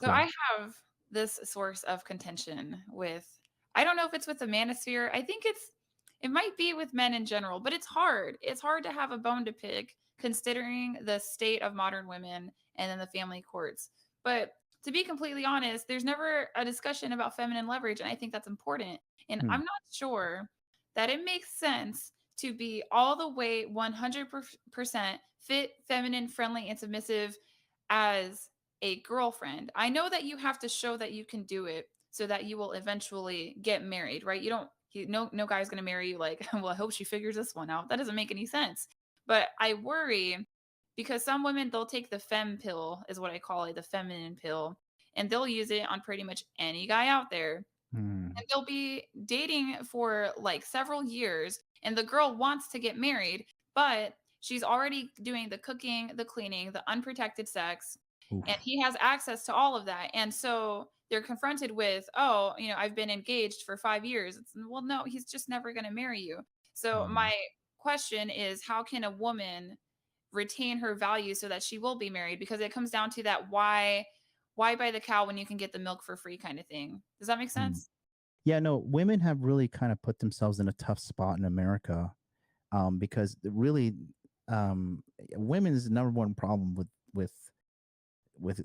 So I So, have this source of contention with, I don't know if it's with the manosphere. I think it might be with men in general, but it's hard. It's hard to have a bone to pick considering the state of modern women and then the family courts. But to be completely honest, there's never a discussion about feminine leverage, and I think that's important. And hmm, I'm not sure that it makes sense to be all the way 100% fit, feminine, friendly, and submissive as a girlfriend. I know that you have to show that you can do it so that you will eventually get married, right? You don't no guy's going to marry you like, well, I hope she figures this one out. That doesn't make any sense. But I worry because some women they'll take the femme pill is what I call it, the feminine pill, and they'll use it on pretty much any guy out there. hmm, And they'll be dating for like several years and the girl wants to get married, but she's already doing the cooking, the cleaning, the unprotected sex, and oof, he has access to all of that. And so they're confronted with, oh, I've been engaged for 5 years. It's, well, no, he's just never going to marry you. So hmm. my question is, how can a woman retain her value so that she will be married? Because it comes down to that why buy the cow when you can get the milk for free kind of thing. Does that make Hmm. sense? Yeah, no, women have really kind of put themselves in a tough spot in America, because really, women's number one problem with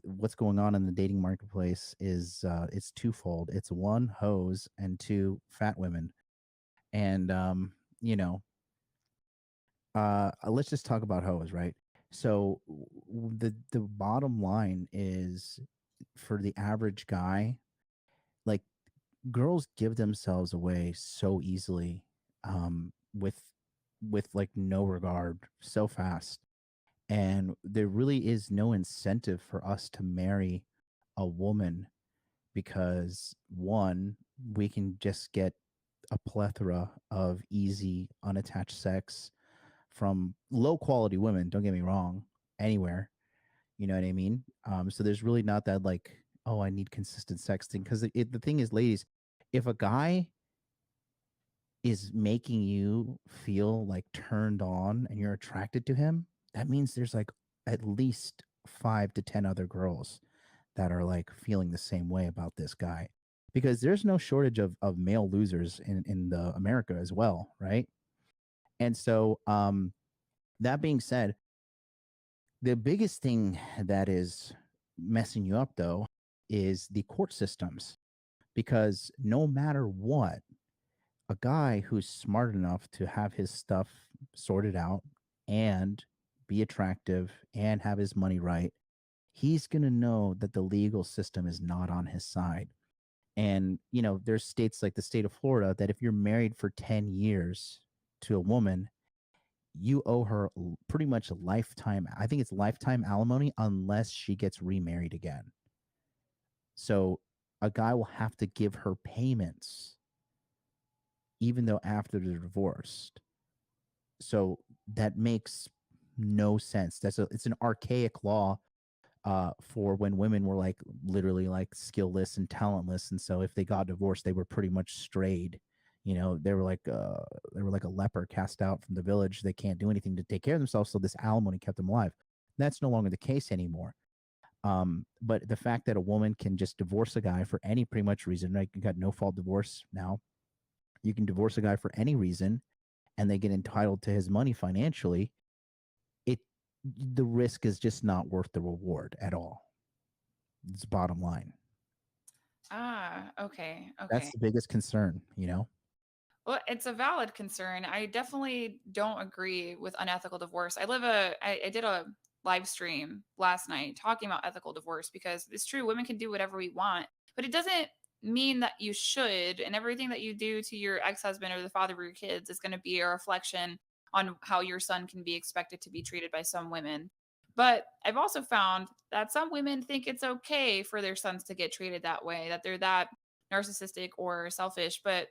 what's going on in the dating marketplace is it's twofold. It's one, hoes, and two, fat women. And you know, let's just talk about hoes, right? So the bottom line is, for the average guy, like, girls give themselves away so easily, with like no regard, so fast. And there really is no incentive for us to marry a woman, because one, we can just get a plethora of easy unattached sex from low quality women, don't get me wrong, anywhere. You know what I mean? So there's really not that, like, oh, I need consistent sex thing. Because the thing is, ladies, if a guy is making you feel like turned on and you're attracted to him, that means there's like at least 5 to 10 other girls that are like feeling the same way about this guy. Because there's no shortage of male losers in the America as well, right? And so, that being said, the biggest thing that is messing you up, though, is the court systems. Because no matter what, a guy who's smart enough to have his stuff sorted out and be attractive and have his money right, he's going to know that the legal system is not on his side. And, there's states like the state of Florida that if you're married for 10 years to a woman, you owe her pretty much a lifetime. I think it's lifetime alimony unless she gets remarried again. So a guy will have to give her payments even though after they're divorced. So that makes no sense. It's an archaic law, for when women were like literally like skillless and talentless, and so if they got divorced, they were pretty much strayed. They were like a leper cast out from the village. They can't do anything to take care of themselves, so this alimony kept them alive. That's no longer the case anymore. But the fact that a woman can just divorce a guy for any pretty much reason, like you got no fault divorce now, you can divorce a guy for any reason, and they get entitled to his money financially. It The risk is just not worth the reward at all. It's bottom line. Ah, okay, That's okay. the biggest concern. Well, it's a valid concern. I definitely don't agree with unethical divorce. I did a live stream last night talking about ethical divorce because it's true, women can do whatever we want, but it doesn't mean that you should, and everything that you do to your ex-husband or the father of your kids is going to be a reflection on how your son can be expected to be treated by some women. But I've also found that some women think it's okay for their sons to get treated that way, that they're that narcissistic or selfish. But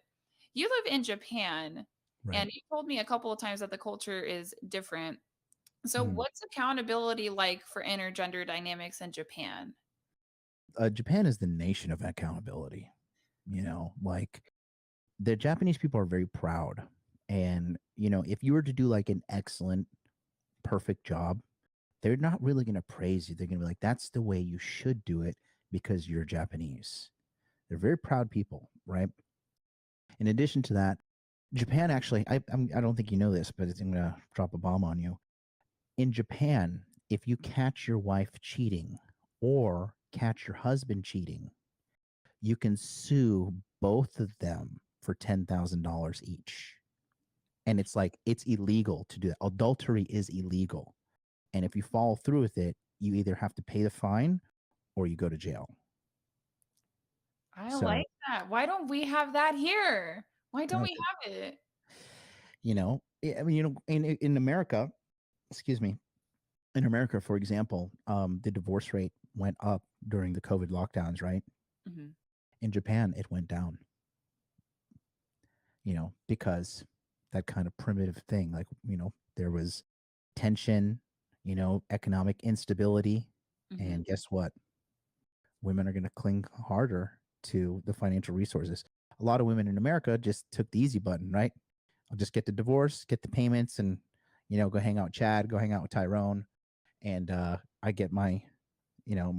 you live in Japan, Right. and you told me a couple of times that the culture is different. So Mhm. what's accountability like for intergender dynamics in Japan? Japan is the nation of accountability. Like, the Japanese people are very proud. And, if you were to do like an excellent, perfect job, they're not really going to praise you. They're going to be like, that's the way you should do it because you're Japanese. They're very proud people, right? In addition to that, Japan actually, I don't think you know this, but I'm going to drop a bomb on you. In Japan, if you catch your wife cheating or catch your husband cheating, you can sue both of them for $10,000 each. And it's like, it's illegal to do that. Adultery is illegal. And if you follow through with it, you either have to pay the fine or you go to jail. I So, like that. Why don't we have that here? Why don't uh, we have it? I mean, in America, excuse me, in America, for example, the divorce rate went up during the COVID lockdowns, right? Mhm. In Japan, it went down, because that kind of primitive thing, like, there was tension, economic instability. Mhm. And guess what? Women are going to cling harder to the financial resources. A lot of women in America just took the easy button, right? I'll just get the divorce, get the payments, and, go hang out with Chad, go hang out with Tyrone. And I get my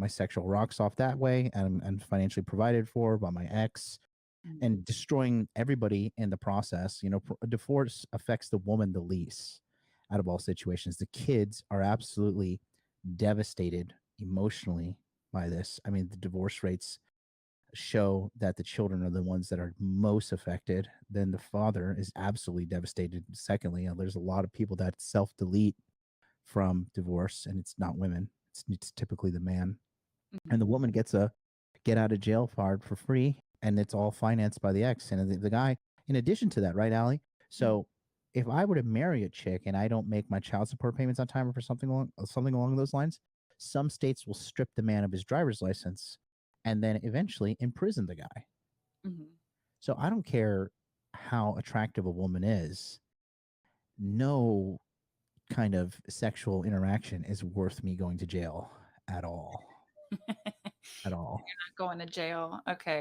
sexual rocks off that way, and financially provided for by my ex, Mhm. and destroying everybody in the process. A divorce affects the woman the least out of all situations. The kids are absolutely devastated emotionally by this. I mean, the divorce rates show that the children are the ones that are most affected. Then the father is absolutely devastated. Secondly, there's a lot of people that self delete from divorce, and it's not women. It's typically the man, and the Mhm. woman gets a get out of jail card for free, and it's all financed by the ex and the guy. In addition to that, right, Allie? Mhm. So if I were to marry a chick and I don't make my child support payments on time or for something along those lines, some states will strip the man of his driver's license and then eventually imprison the guy. Mhm. So I don't care how attractive a woman is. No kind of sexual interaction is worth me going to jail at all. At all. Going to jail. Okay.